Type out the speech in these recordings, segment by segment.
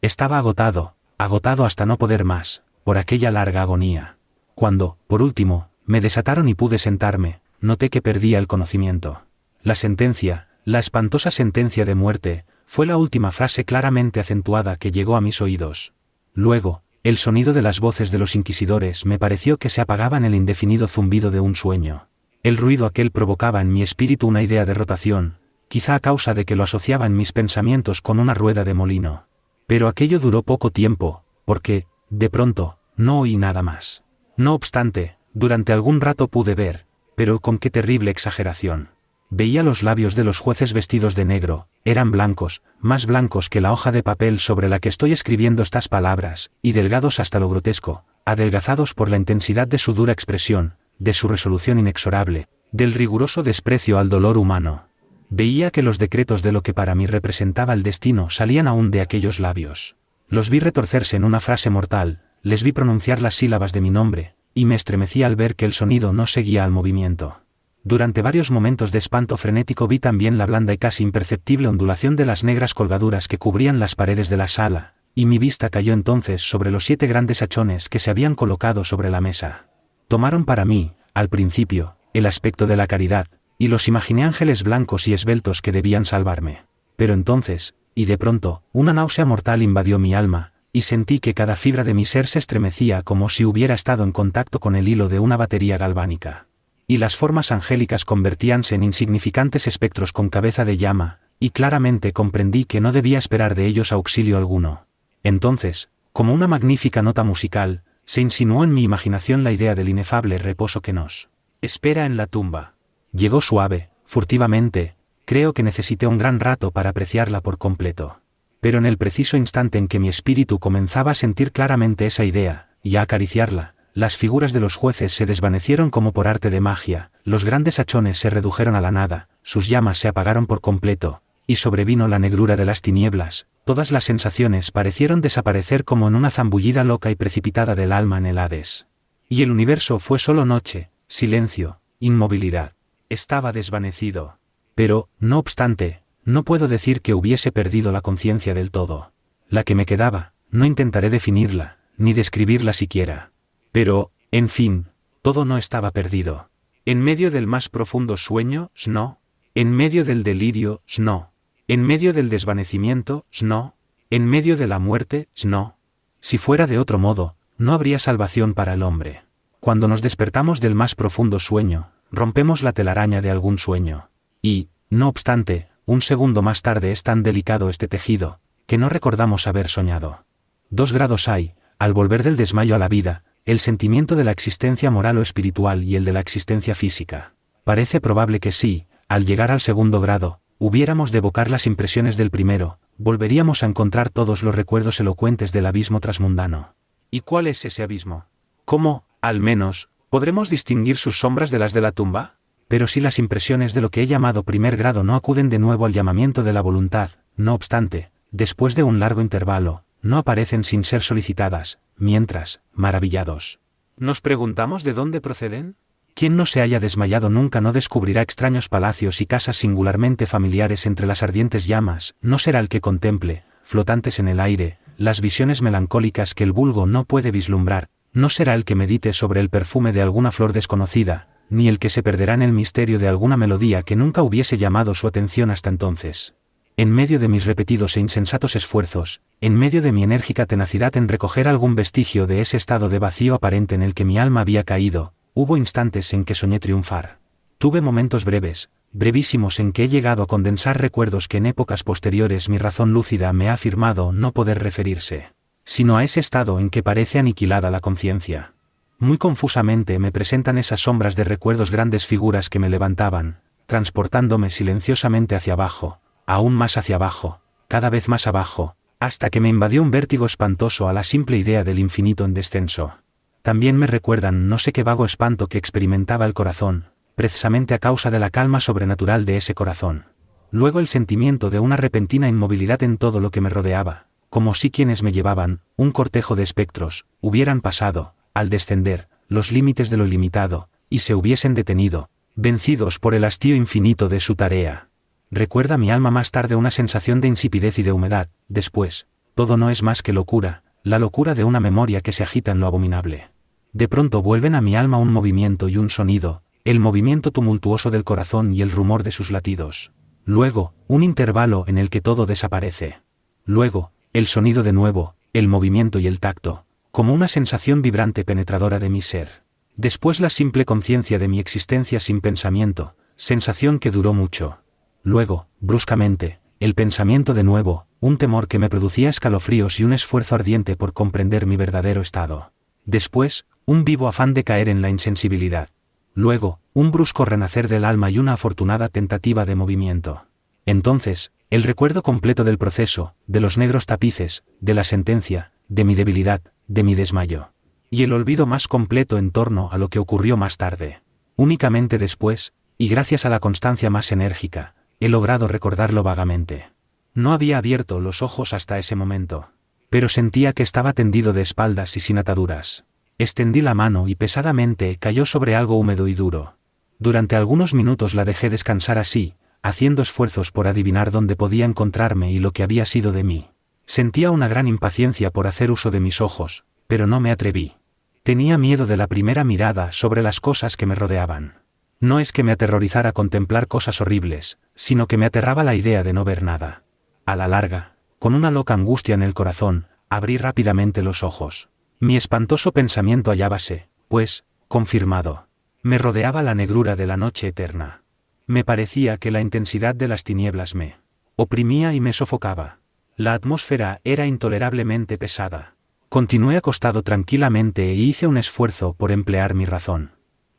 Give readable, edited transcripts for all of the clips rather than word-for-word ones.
Estaba agotado hasta no poder más, por aquella larga agonía. Cuando, por último, me desataron y pude sentarme, noté que perdía el conocimiento. La sentencia, la espantosa sentencia de muerte, fue la última frase claramente acentuada que llegó a mis oídos. Luego, el sonido de las voces de los inquisidores me pareció que se apagaba en el indefinido zumbido de un sueño. El ruido aquel provocaba en mi espíritu una idea de rotación, quizá a causa de que lo asociaba en mis pensamientos con una rueda de molino. Pero aquello duró poco tiempo, porque, de pronto, no oí nada más. No obstante, durante algún rato pude ver, pero con qué terrible exageración. Veía los labios de los jueces vestidos de negro, eran blancos, más blancos que la hoja de papel sobre la que estoy escribiendo estas palabras, y delgados hasta lo grotesco, adelgazados por la intensidad de su dura expresión, de su resolución inexorable, del riguroso desprecio al dolor humano. Veía que los decretos de lo que para mí representaba el destino salían aún de aquellos labios. Los vi retorcerse en una frase mortal, les vi pronunciar las sílabas de mi nombre, y me estremecí al ver que el sonido no seguía al movimiento. Durante varios momentos de espanto frenético vi también la blanda y casi imperceptible ondulación de las negras colgaduras que cubrían las paredes de la sala, y mi vista cayó entonces sobre los 7 grandes hachones que se habían colocado sobre la mesa. Tomaron para mí, al principio, el aspecto de la caridad, y los imaginé ángeles blancos y esbeltos que debían salvarme. Pero entonces, y de pronto, una náusea mortal invadió mi alma, y sentí que cada fibra de mi ser se estremecía como si hubiera estado en contacto con el hilo de una batería galvánica. Y las formas angélicas convertíanse en insignificantes espectros con cabeza de llama, y claramente comprendí que no debía esperar de ellos auxilio alguno. Entonces, como una magnífica nota musical, se insinuó en mi imaginación la idea del inefable reposo que nos espera en la tumba. Llegó suave, furtivamente, creo que necesité un gran rato para apreciarla por completo. Pero en el preciso instante en que mi espíritu comenzaba a sentir claramente esa idea, y a acariciarla, las figuras de los jueces se desvanecieron como por arte de magia, los grandes hachones se redujeron a la nada, sus llamas se apagaron por completo, y sobrevino la negrura de las tinieblas, todas las sensaciones parecieron desaparecer como en una zambullida loca y precipitada del alma en el Hades. Y el universo fue solo noche, silencio, inmovilidad. Estaba desvanecido. Pero, no obstante, no puedo decir que hubiese perdido la conciencia del todo. La que me quedaba, no intentaré definirla, ni describirla siquiera. Pero, en fin, todo no estaba perdido. En medio del más profundo sueño, no. En medio del delirio, no. En medio del desvanecimiento, no. En medio de la muerte, no. Si fuera de otro modo, no habría salvación para el hombre. Cuando nos despertamos del más profundo sueño, rompemos la telaraña de algún sueño. Y, no obstante, un segundo más tarde es tan delicado este tejido, que no recordamos haber soñado. 2 grados hay, al volver del desmayo a la vida, el sentimiento de la existencia moral o espiritual y el de la existencia física. Parece probable que sí, al llegar al segundo grado, hubiéramos de evocar las impresiones del primero, volveríamos a encontrar todos los recuerdos elocuentes del abismo transmundano. ¿Y cuál es ese abismo? ¿Cómo, al menos, podremos distinguir sus sombras de las de la tumba? Pero si las impresiones de lo que he llamado primer grado no acuden de nuevo al llamamiento de la voluntad, no obstante, después de un largo intervalo, no aparecen sin ser solicitadas, mientras, maravillados, ¿nos preguntamos de dónde proceden? Quien no se haya desmayado nunca no descubrirá extraños palacios y casas singularmente familiares entre las ardientes llamas, no será el que contemple, flotantes en el aire, las visiones melancólicas que el vulgo no puede vislumbrar, no será el que medite sobre el perfume de alguna flor desconocida, ni el que se perderá en el misterio de alguna melodía que nunca hubiese llamado su atención hasta entonces. En medio de mis repetidos e insensatos esfuerzos, en medio de mi enérgica tenacidad en recoger algún vestigio de ese estado de vacío aparente en el que mi alma había caído, hubo instantes en que soñé triunfar. Tuve momentos breves, brevísimos en que he llegado a condensar recuerdos que en épocas posteriores mi razón lúcida me ha afirmado no poder referirse, sino a ese estado en que parece aniquilada la conciencia. Muy confusamente me presentan esas sombras de recuerdos grandes figuras que me levantaban, transportándome silenciosamente hacia abajo, aún más hacia abajo, cada vez más abajo, hasta que me invadió un vértigo espantoso a la simple idea del infinito en descenso. También me recuerdan no sé qué vago espanto que experimentaba el corazón, precisamente a causa de la calma sobrenatural de ese corazón. Luego el sentimiento de una repentina inmovilidad en todo lo que me rodeaba, como si quienes me llevaban, un cortejo de espectros, hubieran pasado, al descender, los límites de lo ilimitado, y se hubiesen detenido, vencidos por el hastío infinito de su tarea. Recuerda mi alma más tarde una sensación de insipidez y de humedad, después, todo no es más que locura, la locura de una memoria que se agita en lo abominable. De pronto vuelven a mi alma un movimiento y un sonido, el movimiento tumultuoso del corazón y el rumor de sus latidos. Luego, un intervalo en el que todo desaparece. Luego, el sonido de nuevo, el movimiento y el tacto, como una sensación vibrante penetradora de mi ser. Después la simple conciencia de mi existencia sin pensamiento, sensación que duró mucho. Luego, bruscamente, el pensamiento de nuevo, un temor que me producía escalofríos y un esfuerzo ardiente por comprender mi verdadero estado. Después, un vivo afán de caer en la insensibilidad. Luego, un brusco renacer del alma y una afortunada tentativa de movimiento. Entonces, el recuerdo completo del proceso, de los negros tapices, de la sentencia, de mi debilidad, de mi desmayo. Y el olvido más completo en torno a lo que ocurrió más tarde. Únicamente después, y gracias a la constancia más enérgica, he logrado recordarlo vagamente. No había abierto los ojos hasta ese momento. Pero sentía que estaba tendido de espaldas y sin ataduras. Extendí la mano y pesadamente cayó sobre algo húmedo y duro. Durante algunos minutos la dejé descansar así, haciendo esfuerzos por adivinar dónde podía encontrarme y lo que había sido de mí. Sentía una gran impaciencia por hacer uso de mis ojos, pero no me atreví. Tenía miedo de la primera mirada sobre las cosas que me rodeaban. No es que me aterrorizara contemplar cosas horribles, sino que me aterraba la idea de no ver nada. A la larga, con una loca angustia en el corazón, abrí rápidamente los ojos. Mi espantoso pensamiento hallábase, pues, confirmado. Me rodeaba la negrura de la noche eterna. Me parecía que la intensidad de las tinieblas me oprimía y me sofocaba. La atmósfera era intolerablemente pesada. Continué acostado tranquilamente e hice un esfuerzo por emplear mi razón.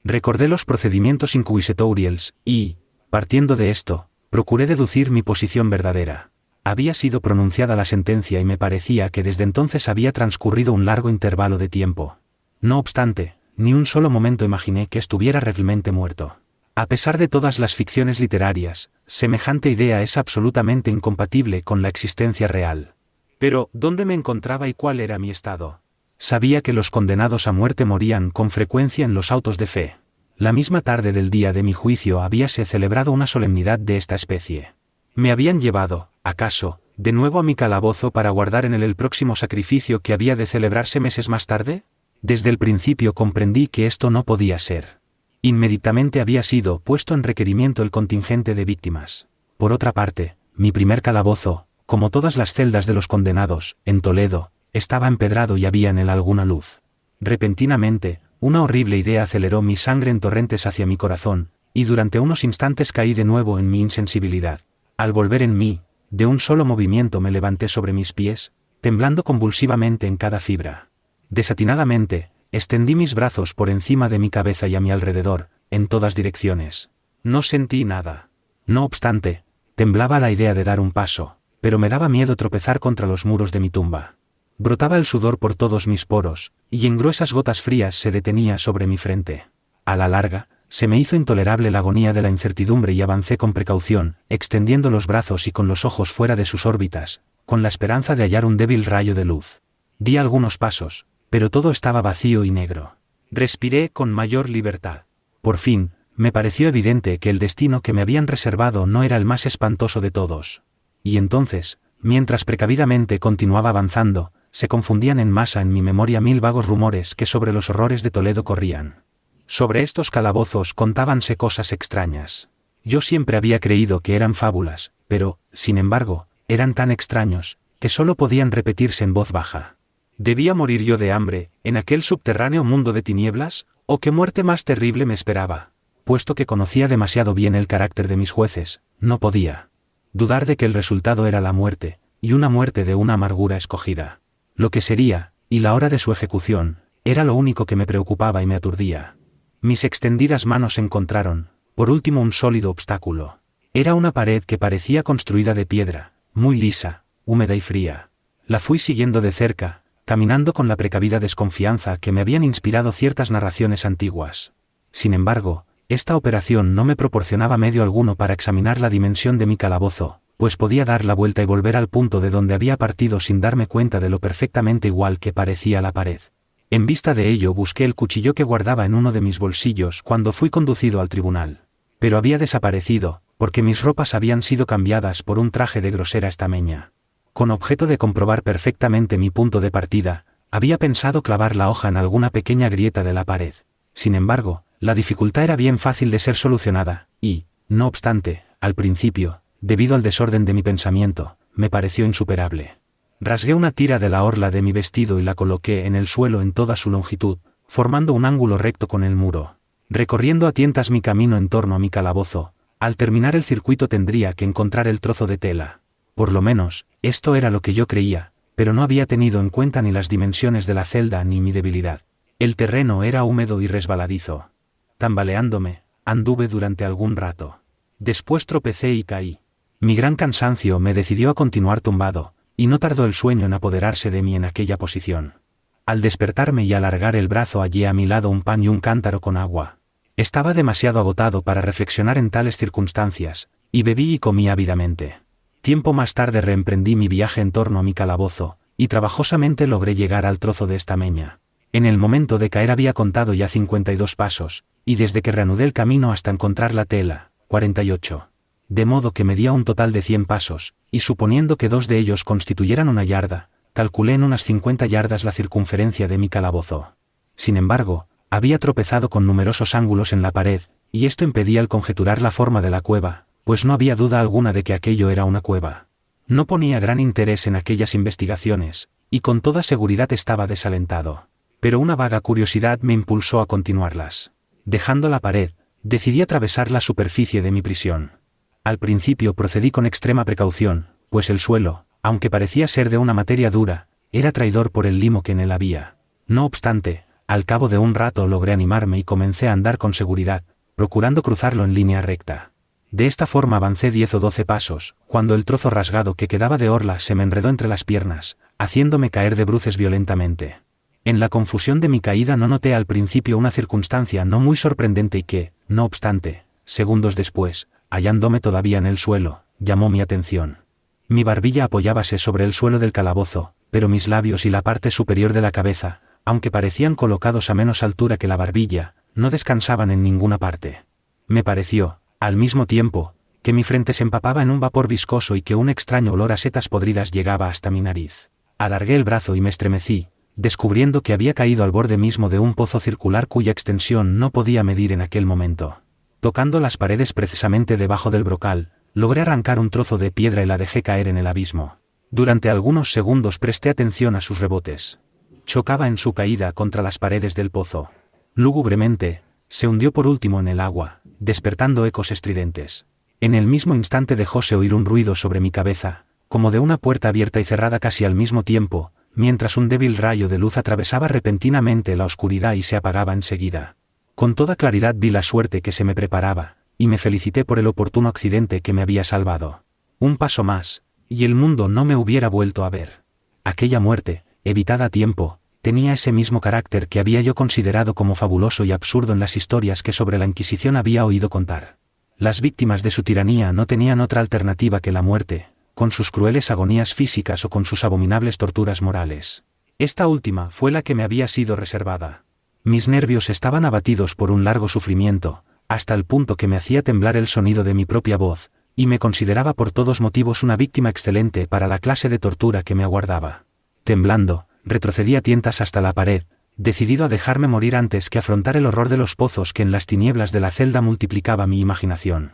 Recordé los procedimientos inquisitorials y, partiendo de esto, procuré deducir mi posición verdadera. Había sido pronunciada la sentencia y me parecía que desde entonces había transcurrido un largo intervalo de tiempo. No obstante, ni un solo momento imaginé que estuviera realmente muerto. A pesar de todas las ficciones literarias, semejante idea es absolutamente incompatible con la existencia real. Pero, ¿dónde me encontraba y cuál era mi estado? Sabía que los condenados a muerte morían con frecuencia en los autos de fe. La misma tarde del día de mi juicio habíase celebrado una solemnidad de esta especie. Me habían llevado, acaso, de nuevo a mi calabozo para guardar en él el próximo sacrificio que había de celebrarse meses más tarde. Desde el principio comprendí que esto no podía ser. Inmediatamente había sido puesto en requerimiento el contingente de víctimas. Por otra parte, mi primer calabozo, como todas las celdas de los condenados, en Toledo, estaba empedrado y había en él alguna luz. Repentinamente, una horrible idea aceleró mi sangre en torrentes hacia mi corazón, y durante unos instantes caí de nuevo en mi insensibilidad. Al volver en mí, de un solo movimiento me levanté sobre mis pies, temblando convulsivamente en cada fibra. Desatinadamente, extendí mis brazos por encima de mi cabeza y a mi alrededor, en todas direcciones. No sentí nada. No obstante, temblaba la idea de dar un paso, pero me daba miedo tropezar contra los muros de mi tumba. Brotaba el sudor por todos mis poros, y en gruesas gotas frías se detenía sobre mi frente. A la larga, se me hizo intolerable la agonía de la incertidumbre y avancé con precaución, extendiendo los brazos y con los ojos fuera de sus órbitas, con la esperanza de hallar un débil rayo de luz. Di algunos pasos, pero todo estaba vacío y negro. Respiré con mayor libertad. Por fin, me pareció evidente que el destino que me habían reservado no era el más espantoso de todos. Y entonces, mientras precavidamente continuaba avanzando, se confundían en masa en mi memoria 1000 vagos rumores que sobre los horrores de Toledo corrían. Sobre estos calabozos contábanse cosas extrañas. Yo siempre había creído que eran fábulas, pero, sin embargo, eran tan extraños, que solo podían repetirse en voz baja. ¿Debía morir yo de hambre, en aquel subterráneo mundo de tinieblas, o qué muerte más terrible me esperaba? Puesto que conocía demasiado bien el carácter de mis jueces, no podía dudar de que el resultado era la muerte, y una muerte de una amargura escogida. Lo que sería, y la hora de su ejecución, era lo único que me preocupaba y me aturdía. Mis extendidas manos encontraron, por último, un sólido obstáculo. Era una pared que parecía construida de piedra, muy lisa, húmeda y fría. La fui siguiendo de cerca, caminando con la precavida desconfianza que me habían inspirado ciertas narraciones antiguas. Sin embargo, esta operación no me proporcionaba medio alguno para examinar la dimensión de mi calabozo, pues podía dar la vuelta y volver al punto de donde había partido sin darme cuenta de lo perfectamente igual que parecía la pared. En vista de ello busqué el cuchillo que guardaba en uno de mis bolsillos cuando fui conducido al tribunal. Pero había desaparecido, porque mis ropas habían sido cambiadas por un traje de grosera estameña. Con objeto de comprobar perfectamente mi punto de partida, había pensado clavar la hoja en alguna pequeña grieta de la pared. Sin embargo, la dificultad era bien fácil de ser solucionada, y, no obstante, al principio, debido al desorden de mi pensamiento, me pareció insuperable. Rasgué una tira de la orla de mi vestido y la coloqué en el suelo en toda su longitud, formando un ángulo recto con el muro. Recorriendo a tientas mi camino en torno a mi calabozo, al terminar el circuito tendría que encontrar el trozo de tela. Por lo menos, esto era lo que yo creía, pero no había tenido en cuenta ni las dimensiones de la celda ni mi debilidad. El terreno era húmedo y resbaladizo. Tambaleándome, anduve durante algún rato. Después tropecé y caí. Mi gran cansancio me decidió a continuar tumbado, y no tardó el sueño en apoderarse de mí en aquella posición. Al despertarme y alargar el brazo hallé a mi lado un pan y un cántaro con agua. Estaba demasiado agotado para reflexionar en tales circunstancias, y bebí y comí ávidamente. Tiempo más tarde reemprendí mi viaje en torno a mi calabozo, y trabajosamente logré llegar al trozo de estameña. En el momento de caer había contado ya 52 pasos, y desde que reanudé el camino hasta encontrar la tela, 48. De modo que medía un total de 100 pasos, y suponiendo que 2 de ellos constituyeran una yarda, calculé en unas 50 yardas la circunferencia de mi calabozo. Sin embargo, había tropezado con numerosos ángulos en la pared, y esto impedía el conjeturar la forma de la cueva, pues no había duda alguna de que aquello era una cueva. No ponía gran interés en aquellas investigaciones, y con toda seguridad estaba desalentado. Pero una vaga curiosidad me impulsó a continuarlas. Dejando la pared, decidí atravesar la superficie de mi prisión. Al principio procedí con extrema precaución, pues el suelo, aunque parecía ser de una materia dura, era traidor por el limo que en él había. No obstante, al cabo de un rato logré animarme y comencé a andar con seguridad, procurando cruzarlo en línea recta. De esta forma avancé 10 o 12 pasos, cuando el trozo rasgado que quedaba de orla se me enredó entre las piernas, haciéndome caer de bruces violentamente. En la confusión de mi caída no noté al principio una circunstancia no muy sorprendente y que, no obstante, segundos después, hallándome todavía en el suelo, llamó mi atención. Mi barbilla apoyábase sobre el suelo del calabozo, pero mis labios y la parte superior de la cabeza, aunque parecían colocados a menos altura que la barbilla, no descansaban en ninguna parte. Me pareció, al mismo tiempo, que mi frente se empapaba en un vapor viscoso y que un extraño olor a setas podridas llegaba hasta mi nariz. Alargué el brazo y me estremecí, descubriendo que había caído al borde mismo de un pozo circular cuya extensión no podía medir en aquel momento. Tocando las paredes precisamente debajo del brocal, logré arrancar un trozo de piedra y la dejé caer en el abismo. Durante algunos segundos presté atención a sus rebotes. Chocaba en su caída contra las paredes del pozo. Lúgubremente, se hundió por último en el agua, despertando ecos estridentes. En el mismo instante dejóse oír un ruido sobre mi cabeza, como de una puerta abierta y cerrada casi al mismo tiempo, mientras un débil rayo de luz atravesaba repentinamente la oscuridad y se apagaba enseguida. Con toda claridad vi la suerte que se me preparaba, y me felicité por el oportuno accidente que me había salvado. Un paso más, y el mundo no me hubiera vuelto a ver. Aquella muerte, evitada a tiempo, tenía ese mismo carácter que había yo considerado como fabuloso y absurdo en las historias que sobre la Inquisición había oído contar. Las víctimas de su tiranía no tenían otra alternativa que la muerte, con sus crueles agonías físicas o con sus abominables torturas morales. Esta última fue la que me había sido reservada. Mis nervios estaban abatidos por un largo sufrimiento, hasta el punto que me hacía temblar el sonido de mi propia voz, y me consideraba por todos motivos una víctima excelente para la clase de tortura que me aguardaba. Temblando, retrocedí a tientas hasta la pared, decidido a dejarme morir antes que afrontar el horror de los pozos que en las tinieblas de la celda multiplicaba mi imaginación.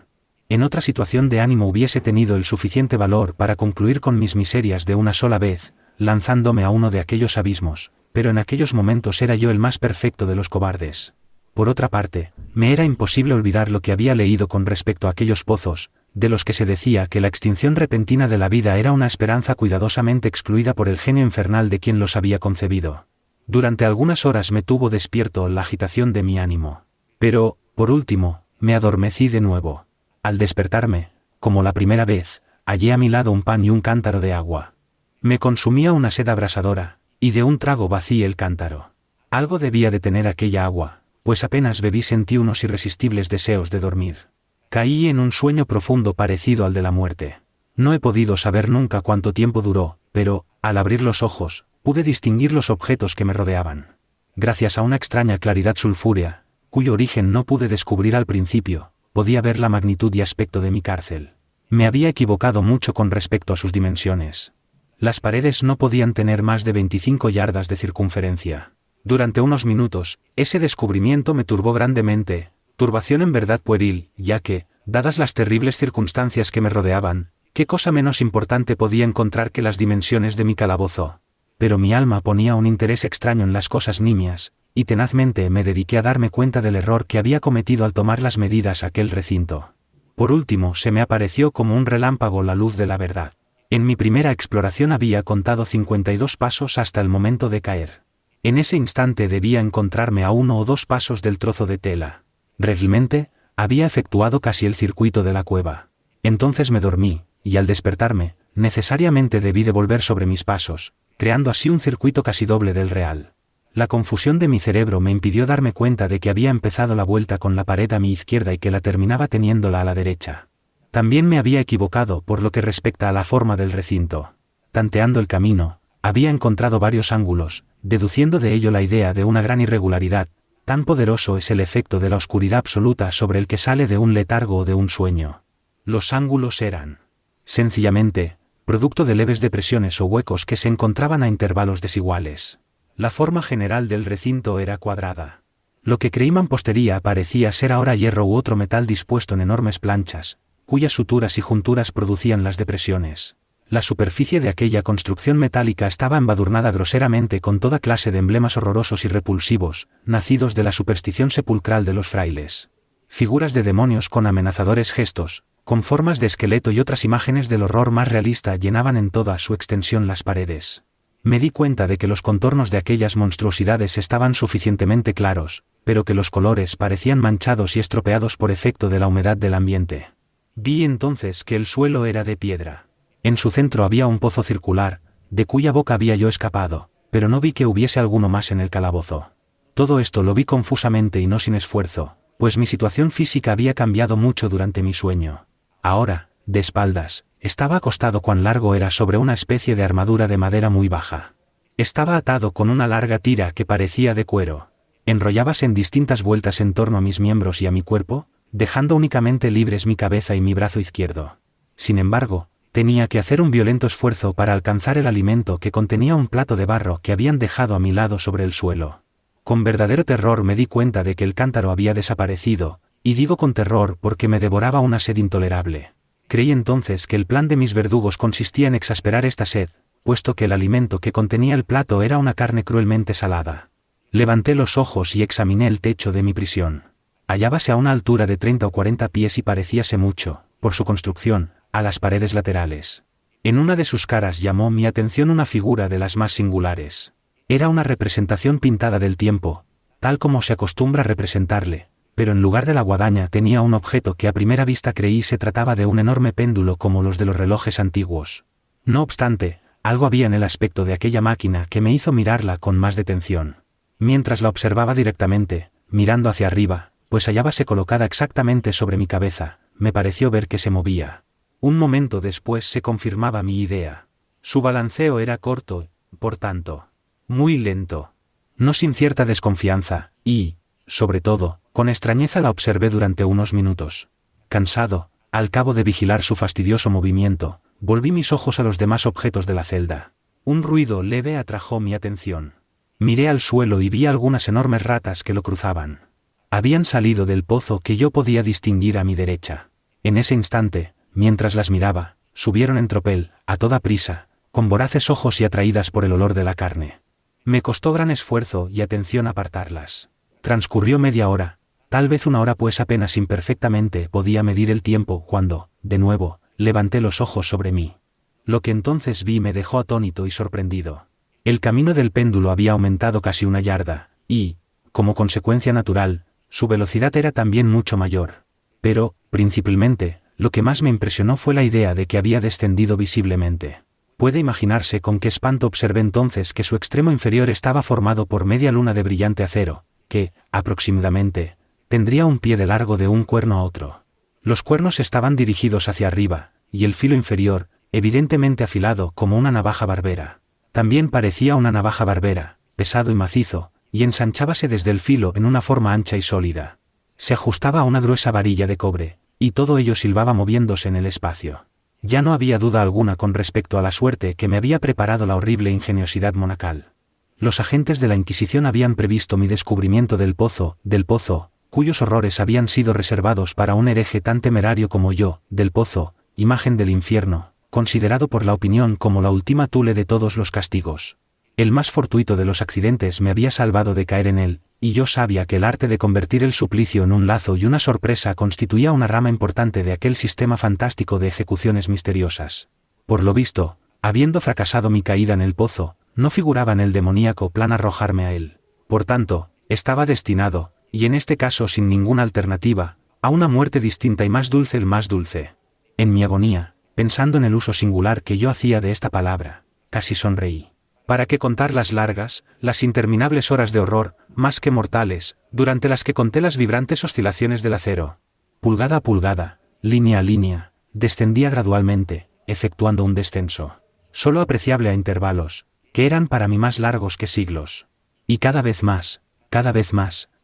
En otra situación de ánimo hubiese tenido el suficiente valor para concluir con mis miserias de una sola vez, lanzándome a uno de aquellos abismos, pero en aquellos momentos era yo el más perfecto de los cobardes. Por otra parte, me era imposible olvidar lo que había leído con respecto a aquellos pozos, de los que se decía que la extinción repentina de la vida era una esperanza cuidadosamente excluida por el genio infernal de quien los había concebido. Durante algunas horas me tuvo despierto la agitación de mi ánimo. Pero, por último, me adormecí de nuevo. Al despertarme, como la primera vez, hallé a mi lado un pan y un cántaro de agua. Me consumía una sed abrasadora, y de un trago vacié el cántaro. Algo debía de tener aquella agua, pues apenas bebí sentí unos irresistibles deseos de dormir. Caí en un sueño profundo parecido al de la muerte. No he podido saber nunca cuánto tiempo duró, pero, al abrir los ojos, pude distinguir los objetos que me rodeaban. Gracias a una extraña claridad sulfúrea, cuyo origen no pude descubrir al principio, podía ver la magnitud y aspecto de mi cárcel. Me había equivocado mucho con respecto a sus dimensiones. Las paredes no podían tener más de 25 yardas de circunferencia. Durante unos minutos, ese descubrimiento me turbó grandemente, turbación en verdad pueril, ya que, dadas las terribles circunstancias que me rodeaban, ¿qué cosa menos importante podía encontrar que las dimensiones de mi calabozo? Pero mi alma ponía un interés extraño en las cosas nimias, y tenazmente me dediqué a darme cuenta del error que había cometido al tomar las medidas aquel recinto. Por último, se me apareció como un relámpago la luz de la verdad. En mi primera exploración había contado 52 pasos hasta el momento de caer. En ese instante debía encontrarme a 1 o 2 pasos del trozo de tela. Realmente, había efectuado casi el circuito de la cueva. Entonces me dormí, y al despertarme, necesariamente debí de volver sobre mis pasos, creando así un circuito casi doble del real. La confusión de mi cerebro me impidió darme cuenta de que había empezado la vuelta con la pared a mi izquierda y que la terminaba teniéndola a la derecha. También me había equivocado por lo que respecta a la forma del recinto. Tanteando el camino, había encontrado varios ángulos, deduciendo de ello la idea de una gran irregularidad. Tan poderoso es el efecto de la oscuridad absoluta sobre el que sale de un letargo o de un sueño. Los ángulos eran, sencillamente, producto de leves depresiones o huecos que se encontraban a intervalos desiguales. La forma general del recinto era cuadrada. Lo que creí mampostería parecía ser ahora hierro u otro metal dispuesto en enormes planchas, cuyas suturas y junturas producían las depresiones. La superficie de aquella construcción metálica estaba embadurnada groseramente con toda clase de emblemas horrorosos y repulsivos, nacidos de la superstición sepulcral de los frailes. Figuras de demonios con amenazadores gestos, con formas de esqueleto y otras imágenes del horror más realista llenaban en toda su extensión las paredes. Me di cuenta de que los contornos de aquellas monstruosidades estaban suficientemente claros, pero que los colores parecían manchados y estropeados por efecto de la humedad del ambiente. Vi entonces que el suelo era de piedra. En su centro había un pozo circular, de cuya boca había yo escapado, pero no vi que hubiese alguno más en el calabozo. Todo esto lo vi confusamente y no sin esfuerzo, pues mi situación física había cambiado mucho durante mi sueño. Ahora, de espaldas, estaba acostado cuán largo era sobre una especie de armadura de madera muy baja. Estaba atado con una larga tira que parecía de cuero. Enrollábase en distintas vueltas en torno a mis miembros y a mi cuerpo, dejando únicamente libres mi cabeza y mi brazo izquierdo. Sin embargo, tenía que hacer un violento esfuerzo para alcanzar el alimento que contenía un plato de barro que habían dejado a mi lado sobre el suelo. Con verdadero terror me di cuenta de que el cántaro había desaparecido, y digo con terror porque me devoraba una sed intolerable. Creí entonces que el plan de mis verdugos consistía en exasperar esta sed, puesto que el alimento que contenía el plato era una carne cruelmente salada. Levanté los ojos y examiné el techo de mi prisión. Hallábase a una altura de 30 o 40 pies y parecíase mucho, por su construcción, a las paredes laterales. En una de sus caras llamó mi atención una figura de las más singulares. Era una representación pintada del tiempo, tal como se acostumbra representarle, pero en lugar de la guadaña tenía un objeto que a primera vista creí se trataba de un enorme péndulo como los de los relojes antiguos. No obstante, algo había en el aspecto de aquella máquina que me hizo mirarla con más detención. Mientras la observaba directamente, mirando hacia arriba, pues hallábase colocada exactamente sobre mi cabeza, me pareció ver que se movía. Un momento después se confirmaba mi idea. Su balanceo era corto, por tanto, muy lento. No sin cierta desconfianza, y, sobre todo, con extrañeza la observé durante unos minutos. Cansado, al cabo de vigilar su fastidioso movimiento, volví mis ojos a los demás objetos de la celda. Un ruido leve atrajo mi atención. Miré al suelo y vi algunas enormes ratas que lo cruzaban. Habían salido del pozo que yo podía distinguir a mi derecha. En ese instante, mientras las miraba, subieron en tropel, a toda prisa, con voraces ojos y atraídas por el olor de la carne. Me costó gran esfuerzo y atención apartarlas. Transcurrió media hora, tal vez una hora pues apenas imperfectamente podía medir el tiempo cuando, de nuevo, levanté los ojos sobre mí. Lo que entonces vi me dejó atónito y sorprendido. El camino del péndulo había aumentado casi 1 yarda, y, como consecuencia natural, su velocidad era también mucho mayor. Pero, principalmente, lo que más me impresionó fue la idea de que había descendido visiblemente. Puede imaginarse con qué espanto observé entonces que su extremo inferior estaba formado por media luna de brillante acero, que, aproximadamente, tendría un pie de largo de un cuerno a otro. Los cuernos estaban dirigidos hacia arriba, y el filo inferior, evidentemente afilado como una navaja barbera. También parecía una navaja barbera, pesado y macizo, y ensanchábase desde el filo en una forma ancha y sólida. Se ajustaba a una gruesa varilla de cobre, y todo ello silbaba moviéndose en el espacio. Ya no había duda alguna con respecto a la suerte que me había preparado la horrible ingeniosidad monacal. Los agentes de la Inquisición habían previsto mi descubrimiento del pozo, cuyos horrores habían sido reservados para un hereje tan temerario como yo, del pozo, imagen del infierno, considerado por la opinión como la última tule de todos los castigos. El más fortuito de los accidentes me había salvado de caer en él, y yo sabía que el arte de convertir el suplicio en un lazo y una sorpresa constituía una rama importante de aquel sistema fantástico de ejecuciones misteriosas. Por lo visto, habiendo fracasado mi caída en el pozo, no figuraba en el demoníaco plan arrojarme a él. Por tanto, estaba destinado, y en este caso sin ninguna alternativa, a una muerte distinta y más dulce el más dulce. En mi agonía, pensando en el uso singular que yo hacía de esta palabra, casi sonreí. ¿Para qué contar las largas, las interminables horas de horror, más que mortales, durante las que conté las vibrantes oscilaciones del acero? Pulgada a pulgada, línea a línea, descendía gradualmente, efectuando un descenso, solo apreciable a intervalos, que eran para mí más largos que siglos. Y cada vez más,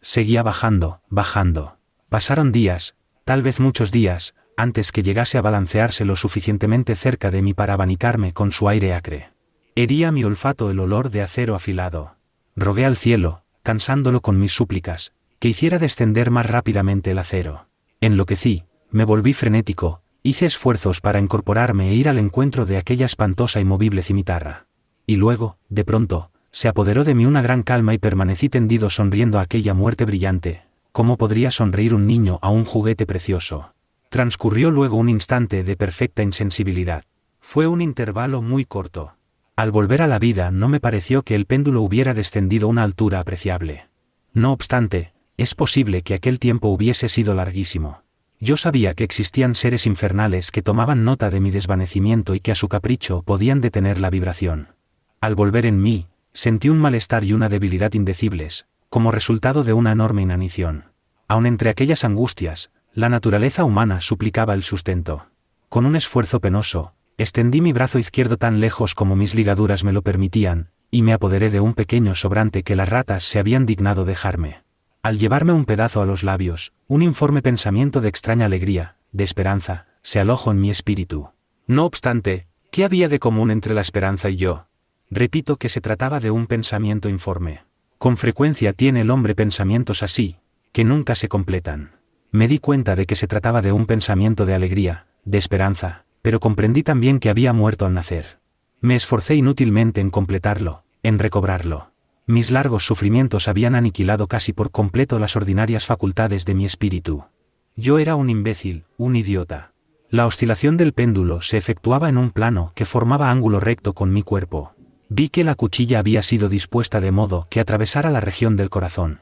seguía bajando. Pasaron días, tal vez muchos días, antes que llegase a balancearse lo suficientemente cerca de mí para abanicarme con su aire acre. Hería mi olfato el olor de acero afilado. Rogué al cielo, cansándolo con mis súplicas, que hiciera descender más rápidamente el acero. Enloquecí, me volví frenético, hice esfuerzos para incorporarme e ir al encuentro de aquella espantosa y movible cimitarra. Y luego, de pronto, se apoderó de mí una gran calma y permanecí tendido sonriendo a aquella muerte brillante. ¿Cómo podría sonreír un niño a un juguete precioso? Transcurrió luego un instante de perfecta insensibilidad. Fue un intervalo muy corto. Al volver a la vida no me pareció que el péndulo hubiera descendido a una altura apreciable. No obstante, es posible que aquel tiempo hubiese sido larguísimo. Yo sabía que existían seres infernales que tomaban nota de mi desvanecimiento y que a su capricho podían detener la vibración. Al volver en mí, sentí un malestar y una debilidad indecibles, como resultado de una enorme inanición. Aun entre aquellas angustias, la naturaleza humana suplicaba el sustento. Con un esfuerzo penoso, extendí mi brazo izquierdo tan lejos como mis ligaduras me lo permitían, y me apoderé de un pequeño sobrante que las ratas se habían dignado dejarme. Al llevarme un pedazo a los labios, un informe pensamiento de extraña alegría, de esperanza, se alojó en mi espíritu. No obstante, ¿qué había de común entre la esperanza y yo? Repito que se trataba de un pensamiento informe. Con frecuencia tiene el hombre pensamientos así, que nunca se completan. Me di cuenta de que se trataba de un pensamiento de alegría, de esperanza, pero comprendí también que había muerto al nacer. Me esforcé inútilmente en completarlo, en recobrarlo. Mis largos sufrimientos habían aniquilado casi por completo las ordinarias facultades de mi espíritu. Yo era un imbécil, un idiota. La oscilación del péndulo se efectuaba en un plano que formaba ángulo recto con mi cuerpo. Vi que la cuchilla había sido dispuesta de modo que atravesara la región del corazón.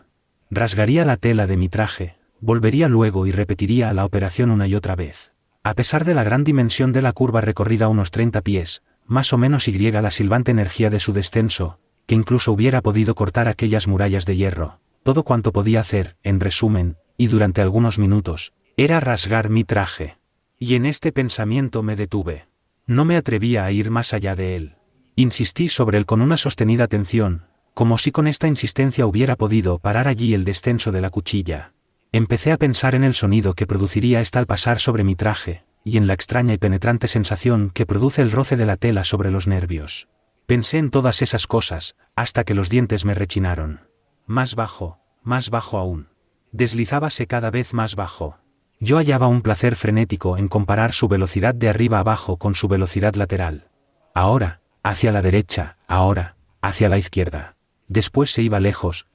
Rasgaría la tela de mi traje, volvería luego y repetiría la operación una y otra vez. A pesar de la gran dimensión de la curva recorrida a unos 30 pies, más o menos y la silbante energía de su descenso, que incluso hubiera podido cortar aquellas murallas de hierro, todo cuanto podía hacer, en resumen, y durante algunos minutos, era rasgar mi traje. Y en este pensamiento me detuve. No me atrevía a ir más allá de él. Insistí sobre él con una sostenida atención, como si con esta insistencia hubiera podido parar allí el descenso de la cuchilla. Empecé a pensar en el sonido que produciría esta al pasar sobre mi traje, y en la extraña y penetrante sensación que produce el roce de la tela sobre los nervios. Pensé en todas esas cosas, hasta que los dientes me rechinaron. Más bajo aún. Deslizábase cada vez más bajo. Yo hallaba un placer frenético en comparar su velocidad de arriba abajo con su velocidad lateral. Ahora, hacia la derecha, ahora, hacia la izquierda. Después se iba lejos,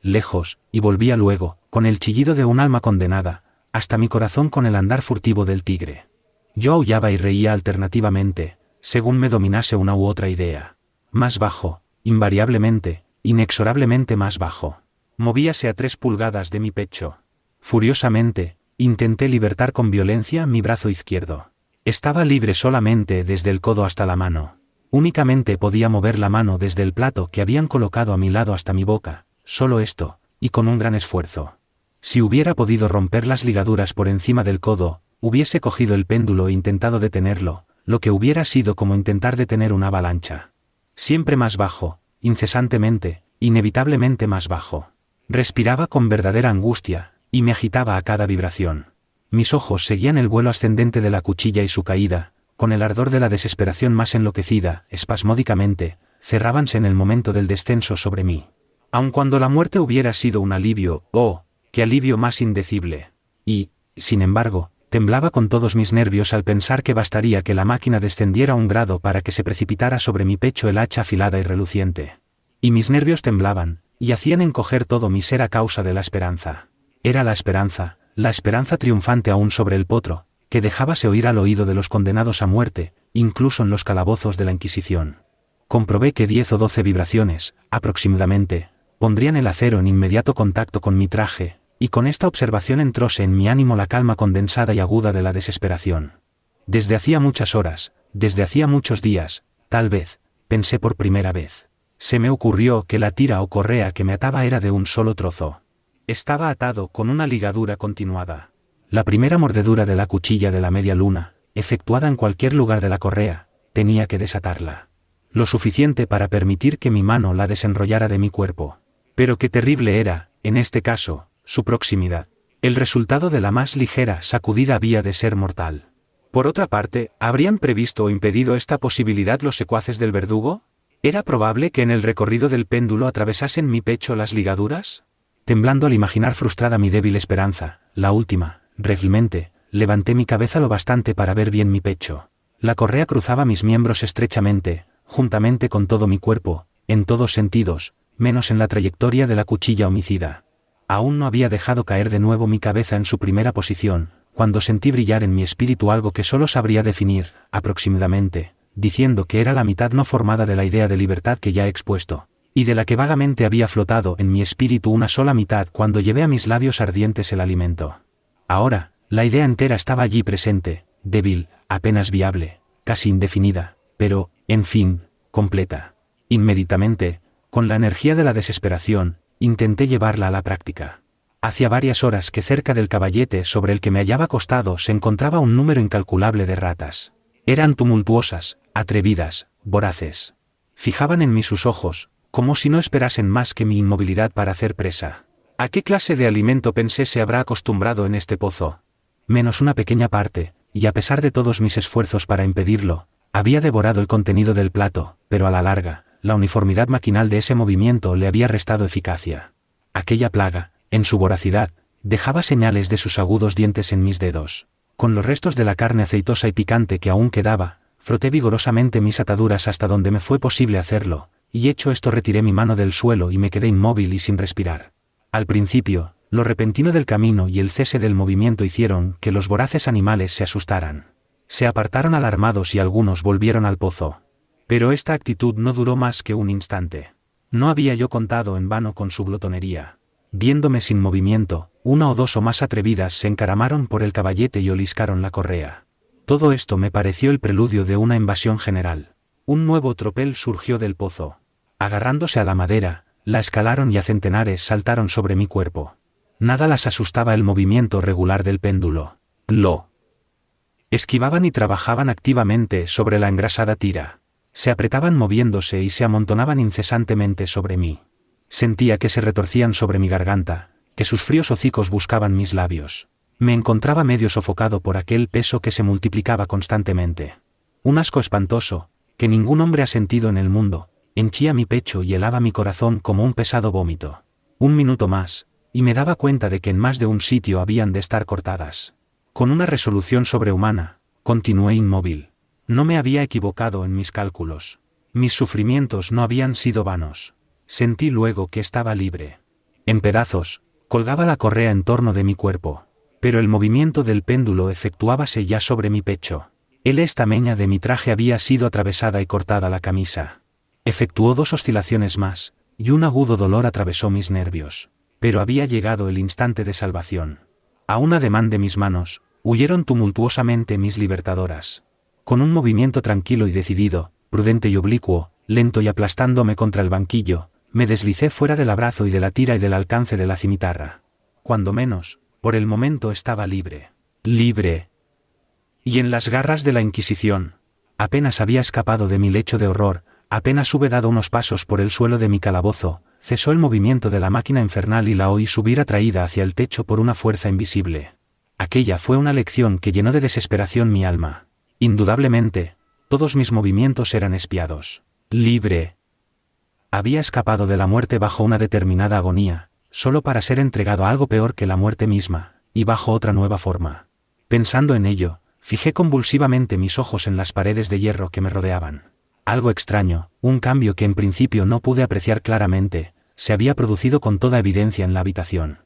y volvía luego, con el chillido de un alma condenada, hasta mi corazón con el andar furtivo del tigre. Yo aullaba y reía alternativamente, según me dominase una u otra idea. Más bajo, invariablemente, inexorablemente más bajo. Movíase a 3 pulgadas de mi pecho. Furiosamente, intenté libertar con violencia mi brazo izquierdo. Estaba libre solamente desde el codo hasta la mano. Únicamente podía mover la mano desde el plato que habían colocado a mi lado hasta mi boca, solo esto, y con un gran esfuerzo. Si hubiera podido romper las ligaduras por encima del codo, hubiese cogido el péndulo e intentado detenerlo, lo que hubiera sido como intentar detener una avalancha. Siempre más bajo, incesantemente, inevitablemente más bajo. Respiraba con verdadera angustia, y me agitaba a cada vibración. Mis ojos seguían el vuelo ascendente de la cuchilla y su caída, con el ardor de la desesperación más enloquecida, espasmódicamente, cerrábanse en el momento del descenso sobre mí. Aun cuando la muerte hubiera sido un alivio, ¡oh, qué alivio más indecible! Y, sin embargo, temblaba con todos mis nervios al pensar que bastaría que la máquina descendiera un grado para que se precipitara sobre mi pecho el hacha afilada y reluciente. Y mis nervios temblaban, y hacían encoger todo mi ser a causa de la esperanza. Era la esperanza triunfante aún sobre el potro, que dejábase oír al oído de los condenados a muerte, incluso en los calabozos de la Inquisición. Comprobé que 10 o 12 vibraciones, aproximadamente, pondrían el acero en inmediato contacto con mi traje, y con esta observación entróse en mi ánimo la calma condensada y aguda de la desesperación. Desde hacía muchas horas, desde hacía muchos días, tal vez, pensé por primera vez. Se me ocurrió que la tira o correa que me ataba era de un solo trozo. Estaba atado con una ligadura continuada. La primera mordedura de la cuchilla de la media luna, efectuada en cualquier lugar de la correa, tenía que desatarla. Lo suficiente para permitir que mi mano la desenrollara de mi cuerpo. Pero qué terrible era, en este caso, su proximidad. El resultado de la más ligera sacudida había de ser mortal. Por otra parte, ¿habrían previsto o impedido esta posibilidad los secuaces del verdugo? ¿Era probable que en el recorrido del péndulo atravesasen mi pecho las ligaduras? Temblando al imaginar frustrada mi débil esperanza, la última, realmente, levanté mi cabeza lo bastante para ver bien mi pecho. La correa cruzaba mis miembros estrechamente, juntamente con todo mi cuerpo, en todos sentidos, menos en la trayectoria de la cuchilla homicida. Aún no había dejado caer de nuevo mi cabeza en su primera posición, cuando sentí brillar en mi espíritu algo que solo sabría definir, aproximadamente, diciendo que era la mitad no formada de la idea de libertad que ya he expuesto, y de la que vagamente había flotado en mi espíritu una sola mitad cuando llevé a mis labios ardientes el alimento. Ahora, la idea entera estaba allí presente, débil, apenas viable, casi indefinida, pero, en fin, completa. Inmediatamente, con la energía de la desesperación, intenté llevarla a la práctica. Hacía varias horas que cerca del caballete sobre el que me hallaba acostado se encontraba un número incalculable de ratas. Eran tumultuosas, atrevidas, voraces. Fijaban en mí sus ojos, como si no esperasen más que mi inmovilidad para hacer presa. ¿A qué clase de alimento pensé se habrá acostumbrado en este pozo? Menos una pequeña parte, y a pesar de todos mis esfuerzos para impedirlo, había devorado el contenido del plato, pero a la larga, la uniformidad maquinal de ese movimiento le había restado eficacia. Aquella plaga, en su voracidad, dejaba señales de sus agudos dientes en mis dedos. Con los restos de la carne aceitosa y picante que aún quedaba, froté vigorosamente mis ataduras hasta donde me fue posible hacerlo, y hecho esto retiré mi mano del suelo y me quedé inmóvil y sin respirar. Al principio, lo repentino del camino y el cese del movimiento hicieron que los voraces animales se asustaran. Se apartaron alarmados y algunos volvieron al pozo. Pero esta actitud no duró más que un instante. No había yo contado en vano con su glotonería. Viéndome sin movimiento, una o dos o más atrevidas se encaramaron por el caballete y oliscaron la correa. Todo esto me pareció el preludio de una invasión general. Un nuevo tropel surgió del pozo. Agarrándose a la madera, la escalaron y a centenares saltaron sobre mi cuerpo. Nada las asustaba el movimiento regular del péndulo. Lo esquivaban y trabajaban activamente sobre la engrasada tira. Se apretaban moviéndose y se amontonaban incesantemente sobre mí. Sentía que se retorcían sobre mi garganta, que sus fríos hocicos buscaban mis labios. Me encontraba medio sofocado por aquel peso que se multiplicaba constantemente. Un asco espantoso, que ningún hombre ha sentido en el mundo, henchía mi pecho y helaba mi corazón como un pesado vómito. Un minuto más, y me daba cuenta de que en más de un sitio habían de estar cortadas. Con una resolución sobrehumana, continué inmóvil. No me había equivocado en mis cálculos. Mis sufrimientos no habían sido vanos. Sentí luego que estaba libre. En pedazos, colgaba la correa en torno de mi cuerpo, pero el movimiento del péndulo efectuábase ya sobre mi pecho. El estameña de mi traje había sido atravesada y cortada la camisa. Efectuó 2 oscilaciones más, y un agudo dolor atravesó mis nervios. Pero había llegado el instante de salvación. A un ademán de mis manos, huyeron tumultuosamente mis libertadoras. Con un movimiento tranquilo y decidido, prudente y oblicuo, lento y aplastándome contra el banquillo, me deslicé fuera del abrazo y de la tira y del alcance de la cimitarra. Cuando menos, por el momento estaba libre. Libre. Y en las garras de la Inquisición. Apenas había escapado de mi lecho de horror, apenas hube dado unos pasos por el suelo de mi calabozo, cesó el movimiento de la máquina infernal y la oí subir atraída hacia el techo por una fuerza invisible. Aquella fue una lección que llenó de desesperación mi alma. Indudablemente, todos mis movimientos eran espiados. Libre. Había escapado de la muerte bajo una determinada agonía, solo para ser entregado a algo peor que la muerte misma, y bajo otra nueva forma. Pensando en ello, fijé convulsivamente mis ojos en las paredes de hierro que me rodeaban. Algo extraño, un cambio que en principio no pude apreciar claramente, se había producido con toda evidencia en la habitación.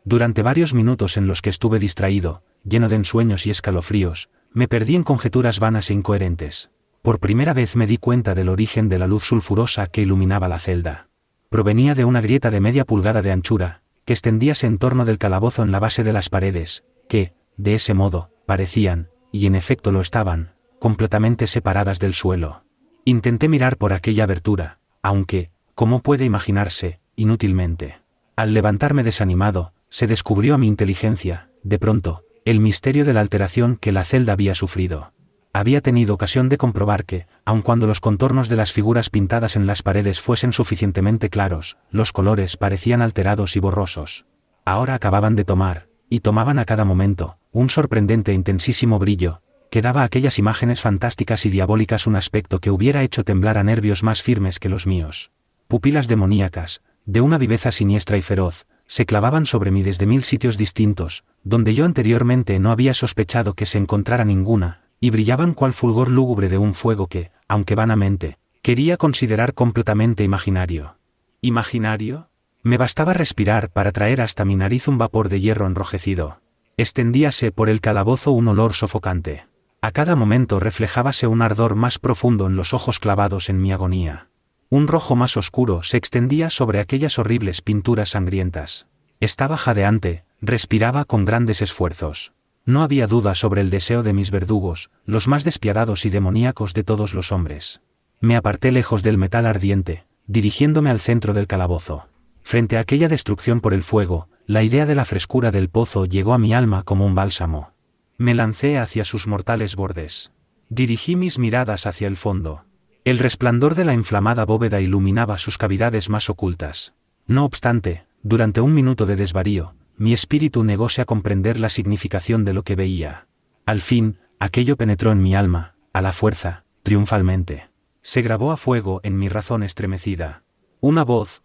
Durante varios minutos en los que estuve distraído, lleno de ensueños y escalofríos, me perdí en conjeturas vanas e incoherentes. Por primera vez me di cuenta del origen de la luz sulfurosa que iluminaba la celda. Provenía de una grieta de media pulgada de anchura, que extendíase en torno del calabozo en la base de las paredes, que, de ese modo, parecían, y en efecto lo estaban, completamente separadas del suelo. Intenté mirar por aquella abertura, aunque, como puede imaginarse, inútilmente. Al levantarme desanimado, se descubrió a mi inteligencia, de pronto, el misterio de la alteración que la celda había sufrido. Había tenido ocasión de comprobar que, aun cuando los contornos de las figuras pintadas en las paredes fuesen suficientemente claros, los colores parecían alterados y borrosos. Ahora acababan de tomar, y tomaban a cada momento, un sorprendente e intensísimo brillo, que daba a aquellas imágenes fantásticas y diabólicas un aspecto que hubiera hecho temblar a nervios más firmes que los míos. Pupilas demoníacas, de una viveza siniestra y feroz, se clavaban sobre mí desde 1000 sitios distintos, donde yo anteriormente no había sospechado que se encontrara ninguna, y brillaban cual fulgor lúgubre de un fuego que, aunque vanamente, quería considerar completamente imaginario. ¿Imaginario? Me bastaba respirar para traer hasta mi nariz un vapor de hierro enrojecido. Extendíase por el calabozo un olor sofocante. A cada momento reflejábase un ardor más profundo en los ojos clavados en mi agonía. Un rojo más oscuro se extendía sobre aquellas horribles pinturas sangrientas. Estaba jadeante, respiraba con grandes esfuerzos. No había duda sobre el deseo de mis verdugos, los más despiadados y demoníacos de todos los hombres. Me aparté lejos del metal ardiente, dirigiéndome al centro del calabozo. Frente a aquella destrucción por el fuego, la idea de la frescura del pozo llegó a mi alma como un bálsamo. Me lancé hacia sus mortales bordes. Dirigí mis miradas hacia el fondo. El resplandor de la inflamada bóveda iluminaba sus cavidades más ocultas. No obstante, durante un minuto de desvarío, mi espíritu negóse a comprender la significación de lo que veía. Al fin, aquello penetró en mi alma, a la fuerza, triunfalmente. Se grabó a fuego en mi razón estremecida. Una voz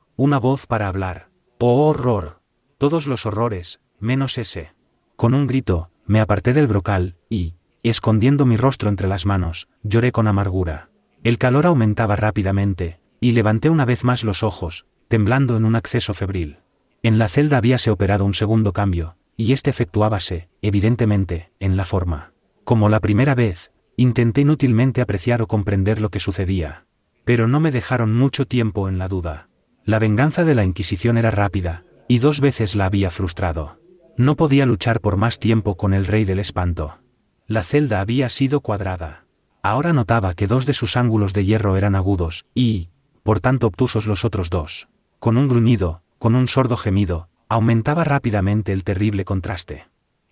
para hablar. ¡Oh horror! Todos los horrores, menos ese. Con un grito, me aparté del brocal, y, escondiendo mi rostro entre las manos, lloré con amargura. El calor aumentaba rápidamente, y levanté una vez más los ojos, temblando en un acceso febril. En la celda habíase operado un segundo cambio, y este efectuábase, evidentemente, en la forma. Como la primera vez, intenté inútilmente apreciar o comprender lo que sucedía. Pero no me dejaron mucho tiempo en la duda. La venganza de la Inquisición era rápida, y 2 veces la había frustrado. No podía luchar por más tiempo con el Rey del Espanto. La celda había sido cuadrada. Ahora notaba que 2 de sus ángulos de hierro eran agudos, y, por tanto obtusos los otros 2. Con un gruñido, con un sordo gemido, aumentaba rápidamente el terrible contraste.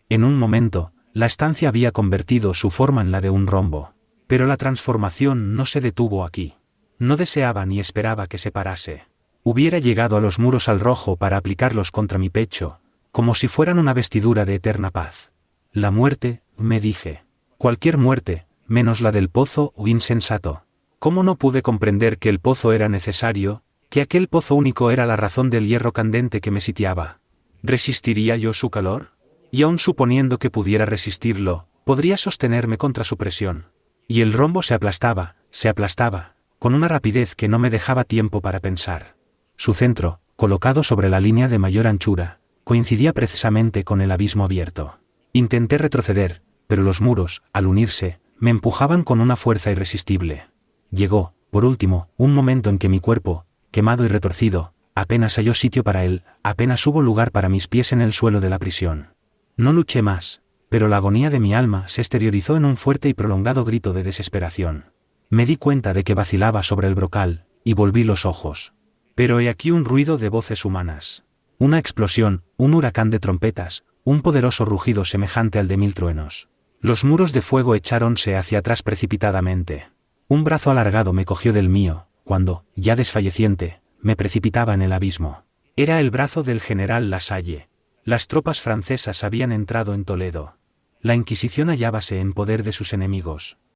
En un momento, la estancia había convertido su forma en la de un rombo. Pero la transformación no se detuvo aquí. No deseaba ni esperaba que se parase. Hubiera llegado a los muros al rojo para aplicarlos contra mi pecho, como si fueran una vestidura de eterna paz. La muerte, me dije. Cualquier muerte, menos la del pozo, o insensato. ¿Cómo no pude comprender que el pozo era necesario, que aquel pozo único era la razón del hierro candente que me sitiaba? ¿Resistiría yo su calor? Y aun suponiendo que pudiera resistirlo, podría sostenerme contra su presión. Y el rombo se aplastaba, con una rapidez que no me dejaba tiempo para pensar. Su centro, colocado sobre la línea de mayor anchura, coincidía precisamente con el abismo abierto. Intenté retroceder, pero los muros, al unirse, me empujaban con una fuerza irresistible. Llegó, por último, un momento en que mi cuerpo, quemado y retorcido, apenas halló sitio para él, apenas hubo lugar para mis pies en el suelo de la prisión. No luché más, pero la agonía de mi alma se exteriorizó en un fuerte y prolongado grito de desesperación. Me di cuenta de que vacilaba sobre el brocal, y volví los ojos. Pero he aquí un ruido de voces humanas. Una explosión, un huracán de trompetas, un poderoso rugido semejante al de 1000 truenos. Los muros de fuego echáronse hacia atrás precipitadamente. Un brazo alargado me cogió del mío, cuando, ya desfalleciente, me precipitaba en el abismo. Era el brazo del general Lasalle. Las tropas francesas habían entrado en Toledo. La Inquisición hallábase en poder de sus enemigos.